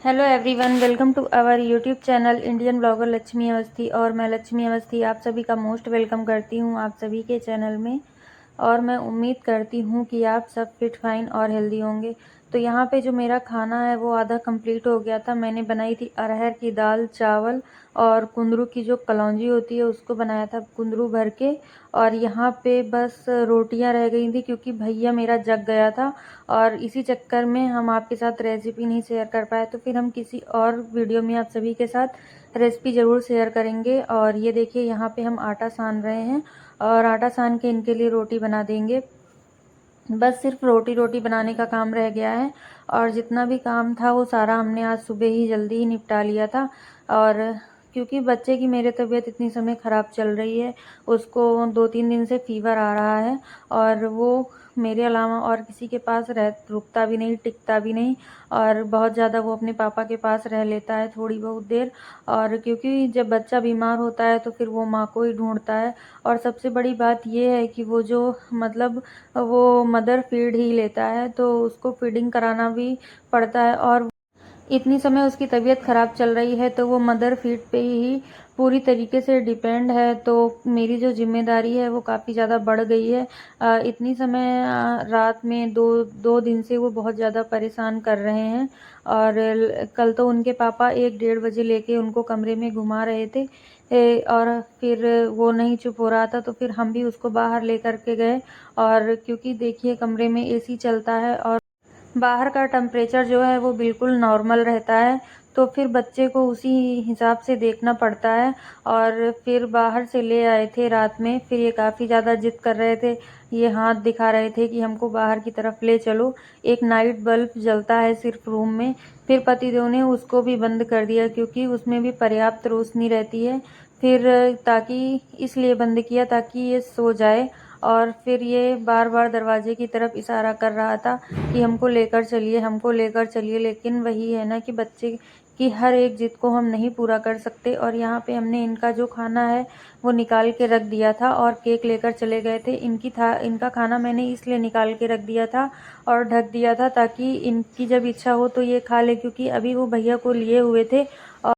Hello everyone, welcome to our YouTube channel Indian blogger Lakshmi Awasthi. और मैं लक्ष्मी अवस्थी आप सभी का मोस्ट वेलकम करती हूँ आप सभी के चैनल में। और मैं उम्मीद करती हूँ कि आप सब फिट फाइन और हेल्दी होंगे। तो यहाँ पे जो मेरा खाना है वो आधा कंप्लीट हो गया था। मैंने बनाई थी अरहर की दाल, चावल और कुंदरू की जो कलौंजी होती है उसको बनाया था कुंदरू भर के। और यहाँ पे बस रोटियाँ रह गई थी क्योंकि भैया मेरा जग गया था और इसी चक्कर में हम आपके साथ रेसिपी नहीं शेयर कर पाए। तो फिर हम किसी और वीडियो में आप सभी के साथ रेसिपी ज़रूर शेयर करेंगे। और ये देखिए यहाँ पे हम आटा सान रहे हैं और आटा सान के इनके लिए रोटी बना देंगे। बस सिर्फ रोटी बनाने का काम रह गया है और जितना भी काम था वो सारा हमने आज सुबह ही जल्दी ही निपटा लिया था। और क्योंकि बच्चे की मेरे तबीयत इतनी समय ख़राब चल रही है, उसको 2-3 दिन से फीवर आ रहा है और वो मेरे अलावा और किसी के पास रुकता भी नहीं, टिकता भी नहीं। और बहुत ज़्यादा वो अपने पापा के पास रह लेता है थोड़ी बहुत देर। और क्योंकि जब बच्चा बीमार होता है तो फिर वो माँ को ही ढूंढता है। और सबसे बड़ी बात ये है कि वो जो मतलब वो मदर फीड ही लेता है तो उसको फीडिंग कराना भी पड़ता है। और इतनी समय उसकी तबीयत ख़राब चल रही है तो वो मदर फीड पे ही पूरी तरीके से डिपेंड है। तो मेरी जो ज़िम्मेदारी है वो काफ़ी ज़्यादा बढ़ गई है। इतनी समय रात में दो दो दिन से वो बहुत ज़्यादा परेशान कर रहे हैं। और कल तो उनके पापा 1-1:30 बजे लेके उनको कमरे में घुमा रहे थे। और फिर वो नहीं चुप हो रहा था तो फिर हम भी उसको बाहर लेकर के गए। और क्योंकि देखिए कमरे में एसी चलता है और बाहर का टेम्परेचर जो है वो बिल्कुल नॉर्मल रहता है, तो फिर बच्चे को उसी हिसाब से देखना पड़ता है। और फिर बाहर से ले आए थे रात में। फिर ये काफ़ी ज़्यादा जिद कर रहे थे, ये हाथ दिखा रहे थे कि हमको बाहर की तरफ ले चलो। एक नाइट बल्ब जलता है सिर्फ रूम में, फिर पतिदेव ने उसको भी बंद कर दिया क्योंकि उसमें भी पर्याप्त रोशनी रहती है। फिर ताकि इसलिए बंद किया ताकि ये सो जाए। और फिर ये बार बार दरवाजे की तरफ इशारा कर रहा था कि हमको लेकर चलिए, हमको लेकर चलिए। लेकिन वही है ना कि बच्चे की हर एक जिद को हम नहीं पूरा कर सकते। और यहाँ पे हमने इनका जो खाना है वो निकाल के रख दिया था और केक लेकर चले गए थे। इनका खाना मैंने इसलिए निकाल के रख दिया था और ढक दिया था ताकि इनकी जब इच्छा हो तो ये खा ले, क्योंकि अभी वो भैया को लिए हुए थे। और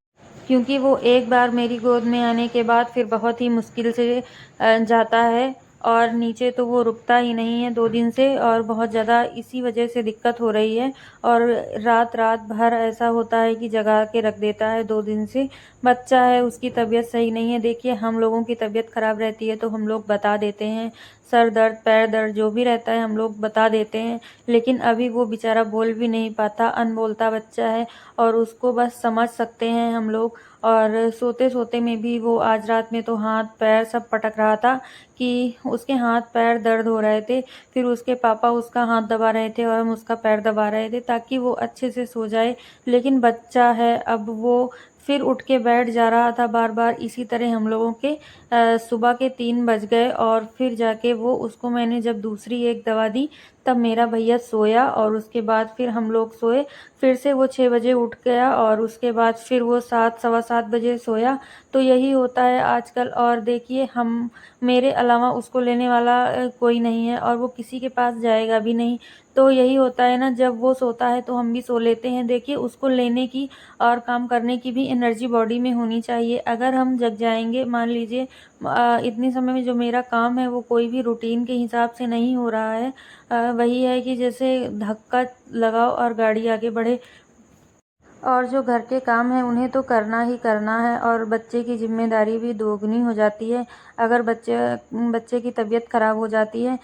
क्योंकि वो एक बार मेरी गोद में आने के बाद फिर बहुत ही मुश्किल से जाता है और नीचे तो वो रुकता ही नहीं है 2 दिन से। और बहुत ज़्यादा इसी वजह से दिक्कत हो रही है। और रात रात भर ऐसा होता है कि जगा के रख देता है 2 दिन से। बच्चा है, उसकी तबीयत सही नहीं है। देखिए हम लोगों की तबीयत ख़राब रहती है तो हम लोग बता देते हैं, सर दर्द, पैर दर्द जो भी रहता है हम लोग बता देते हैं। लेकिन अभी वो बेचारा बोल भी नहीं पाता, अनबोलता बच्चा है और उसको बस समझ सकते हैं हम लोग। और सोते सोते में भी वो आज रात में तो हाथ पैर सब पटक रहा था कि उसके हाथ पैर दर्द हो रहे थे। फिर उसके पापा उसका हाथ दबा रहे थे और हम उसका पैर दबा रहे थे ताकि वो अच्छे से सो जाए। लेकिन बच्चा है, अब वो फिर उठ के बैठ जा रहा था बार बार। इसी तरह हम लोगों के सुबह के 3 बज गए और फिर जाके वो उसको मैंने जब दूसरी एक दवा दी तब मेरा भैया सोया। और उसके बाद फिर हम लोग सोए। फिर से वो 6 बजे उठ गया और उसके बाद फिर वो 7, सवा 7 बजे सोया। तो यही होता है आजकल। और देखिए हम मेरे अलावा उसको लेने वाला कोई नहीं है और वो किसी के पास जाएगा भी नहीं। तो यही होता है ना, जब वो सोता है तो हम भी सो लेते हैं। देखिए उसको लेने की और काम करने की भी एनर्जी बॉडी में होनी चाहिए। अगर हम जग जाएंगे, मान लीजिए इतनी समय में जो मेरा काम है वो कोई भी रूटीन के हिसाब से नहीं हो रहा है। वही है कि जैसे धक्का लगाओ और गाड़ी आगे बढ़े। और जो घर के काम हैं उन्हें तो करना ही करना है और बच्चे की ज़िम्मेदारी भी दोगुनी हो जाती है अगर बच्चे की तबीयत ख़राब हो जाती है।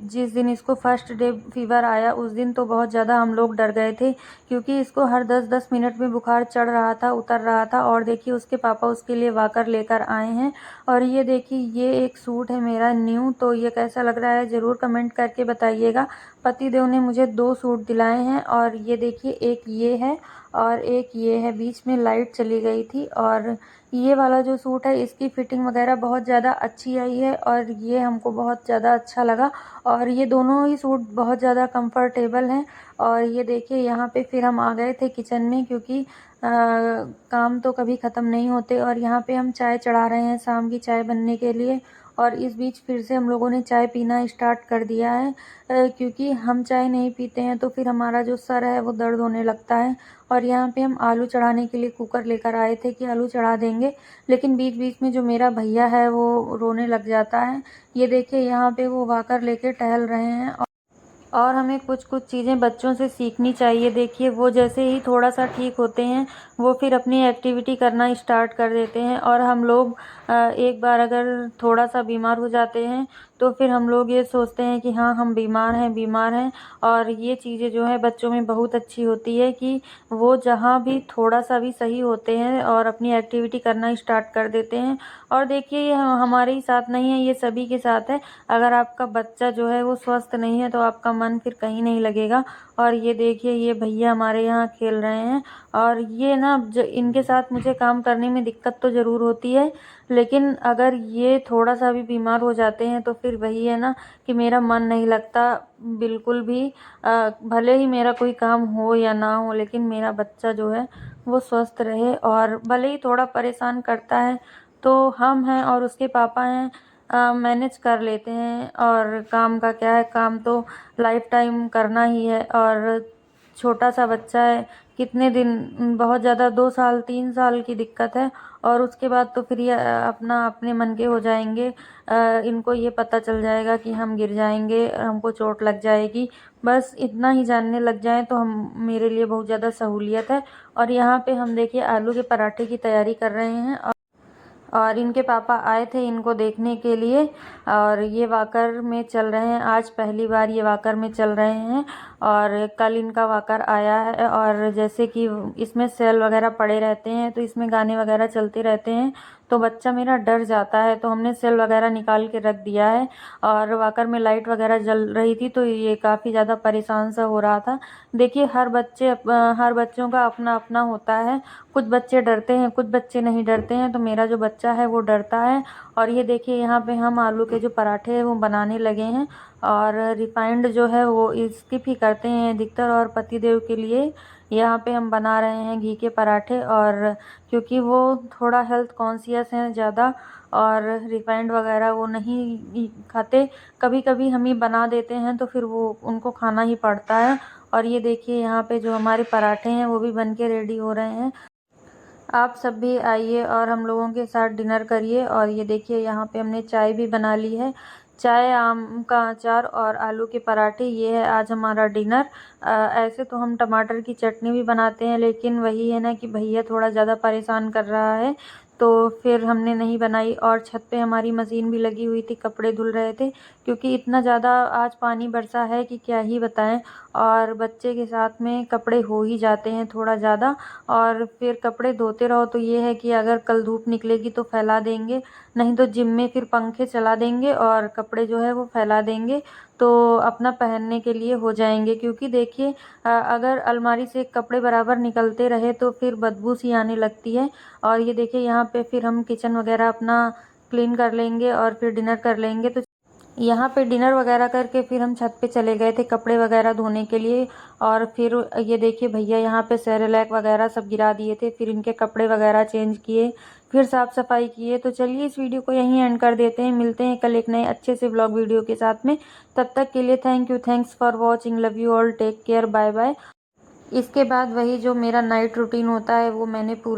जिस दिन इसको फर्स्ट डे फीवर आया उस दिन तो बहुत ज़्यादा हम लोग डर गए थे क्योंकि इसको हर 10-10 मिनट में बुखार चढ़ रहा था, उतर रहा था। और देखिए उसके पापा उसके लिए वाकर लेकर आए हैं। और ये देखिए ये एक सूट है मेरा न्यू, तो ये कैसा लग रहा है ज़रूर कमेंट करके बताइएगा। पतिदेव ने मुझे 2 सूट दिलाए हैं और ये देखिए एक ये है और एक ये है। बीच में लाइट चली गई थी। और ये वाला जो सूट है इसकी फिटिंग वगैरह बहुत ज़्यादा अच्छी आई है और ये हमको बहुत ज़्यादा अच्छा लगा। और ये दोनों ही सूट बहुत ज़्यादा कंफर्टेबल हैं। और ये देखिए यहाँ पे फिर हम आ गए थे किचन में क्योंकि काम तो कभी ख़त्म नहीं होते। और यहाँ पे हम चाय चढ़ा रहे हैं शाम की चाय बनने के लिए। और इस बीच फिर से हम लोगों ने चाय पीना स्टार्ट कर दिया है, क्योंकि हम चाय नहीं पीते हैं तो फिर हमारा जो सर है वो दर्द होने लगता है। और यहाँ पे हम आलू चढ़ाने के लिए कुकर लेकर आए थे कि आलू चढ़ा देंगे, लेकिन बीच बीच में जो मेरा भैया है वो रोने लग जाता है। ये देखिए यहाँ पे वो वॉकर लेके टहल रहे हैं। और हमें कुछ कुछ चीज़ें बच्चों से सीखनी चाहिए। देखिए वो जैसे ही थोड़ा सा ठीक होते हैं वो फिर अपनी एक्टिविटी करना स्टार्ट कर देते हैं, और हम लोग एक बार अगर थोड़ा सा बीमार हो जाते हैं तो फिर हम लोग ये सोचते हैं कि हाँ हम बीमार हैं। और ये चीज़ें जो है बच्चों में बहुत अच्छी होती है कि वो जहाँ भी थोड़ा सा भी सही होते हैं और अपनी एक्टिविटी करना स्टार्ट कर देते हैं। और देखिए ये हमारे ही साथ नहीं है, ये सभी के साथ है। अगर आपका बच्चा जो है वो स्वस्थ नहीं है तो आपका मन फिर कहीं नहीं लगेगा। और ये देखिए ये भैया हमारे यहाँ खेल रहे हैं, और ये ना इनके साथ मुझे काम करने में दिक्कत तो ज़रूर होती है, लेकिन अगर ये थोड़ा सा भी बीमार हो जाते हैं तो फिर वही है ना कि मेरा मन नहीं लगता बिल्कुल भी। भले ही मेरा कोई काम हो या ना हो, लेकिन मेरा बच्चा जो है वो स्वस्थ रहे। और भले ही थोड़ा परेशान करता है तो हम हैं और उसके पापा हैं, मैनेज कर लेते हैं। और काम का क्या है, काम तो लाइफ टाइम करना ही है। और छोटा सा बच्चा है, कितने दिन, बहुत ज़्यादा 2 साल 3 साल की दिक्कत है, और उसके बाद तो फिर ये अपना अपने मन के हो जाएंगे। इनको ये पता चल जाएगा कि हम गिर जाएंगे, हमको चोट लग जाएगी, बस इतना ही जानने लग जाएं तो हम मेरे लिए बहुत ज़्यादा सहूलियत है। और यहाँ पे हम देखिए आलू के पराठे की तैयारी कर रहे हैं, और इनके पापा आए थे इनको देखने के लिए, और ये वॉकर में चल रहे हैं। आज पहली बार ये वॉकर में चल रहे हैं, और कल इनका वॉकर आया है। और जैसे कि इसमें सेल वगैरह पड़े रहते हैं तो इसमें गाने वगैरह चलते रहते हैं, तो बच्चा मेरा डर जाता है, तो हमने सेल वगैरह निकाल के रख दिया है। और वॉकर में लाइट वगैरह जल रही थी तो ये काफ़ी ज़्यादा परेशान सा हो रहा था। देखिए हर बच्चों का अपना अपना होता है, कुछ बच्चे डरते हैं, कुछ बच्चे नहीं डरते हैं, तो मेरा जो बच्चा है वो डरता है। और ये देखिए यहाँ पे हम आलू के जो पराठे हैं वो बनाने लगे हैं, और रिफाइंड जो है वो स्किप ही करते हैं अधिकतर, और पतिदेव के लिए यहाँ पे हम बना रहे हैं घी के पराठे। और क्योंकि वो थोड़ा हेल्थ कॉन्शियस हैं ज़्यादा, और रिफाइंड वगैरह वो नहीं खाते, कभी कभी हम ही बना देते हैं तो फिर वो उनको खाना ही पड़ता है। और ये देखिए यहाँ पे जो हमारे पराठे हैं वो भी बन के रेडी हो रहे हैं। आप सब भी आइए और हम लोगों के साथ डिनर करिए। और ये देखिए यहाँ पे हमने चाय भी बना ली है, चाय, आम का अचार और आलू के पराठे, ये है आज हमारा डिनर। ऐसे तो हम टमाटर की चटनी भी बनाते हैं, लेकिन वही है ना कि भैया थोड़ा ज़्यादा परेशान कर रहा है तो फिर हमने नहीं बनाई। और छत पे हमारी मशीन भी लगी हुई थी, कपड़े धुल रहे थे, क्योंकि इतना ज़्यादा आज पानी बरसा है कि क्या ही बताएं। और बच्चे के साथ में कपड़े हो ही जाते हैं थोड़ा ज़्यादा, और फिर कपड़े धोते रहो तो ये है कि अगर कल धूप निकलेगी तो फैला देंगे, नहीं तो जिम में फिर पंखे चला देंगे और कपड़े जो है वो फैला देंगे, तो अपना पहनने के लिए हो जाएंगे। क्योंकि देखिए अगर अलमारी से कपड़े बराबर निकलते रहे तो फिर बदबू सी आने लगती है। और ये देखिए यहाँ पे फिर हम किचन वगैरह अपना क्लीन कर लेंगे और फिर डिनर कर लेंगे। तो यहाँ पे डिनर वगैरह करके फिर हम छत पे चले गए थे कपड़े वगैरह धोने के लिए। और फिर ये देखिए भैया यहाँ पे सेरेलैक वगैरह सब गिरा दिए थे, फिर इनके कपड़े वगैरह चेंज किए, फिर साफ़ सफाई किए। तो चलिए इस वीडियो को यहीं एंड कर देते हैं, मिलते हैं कल एक नए अच्छे से व्लॉग वीडियो के साथ में। तब तक के लिए thank you, thanks for watching, love you all, take care, bye bye. इसके बाद वही जो मेरा नाइट रूटीन होता है वो मैंने पूरा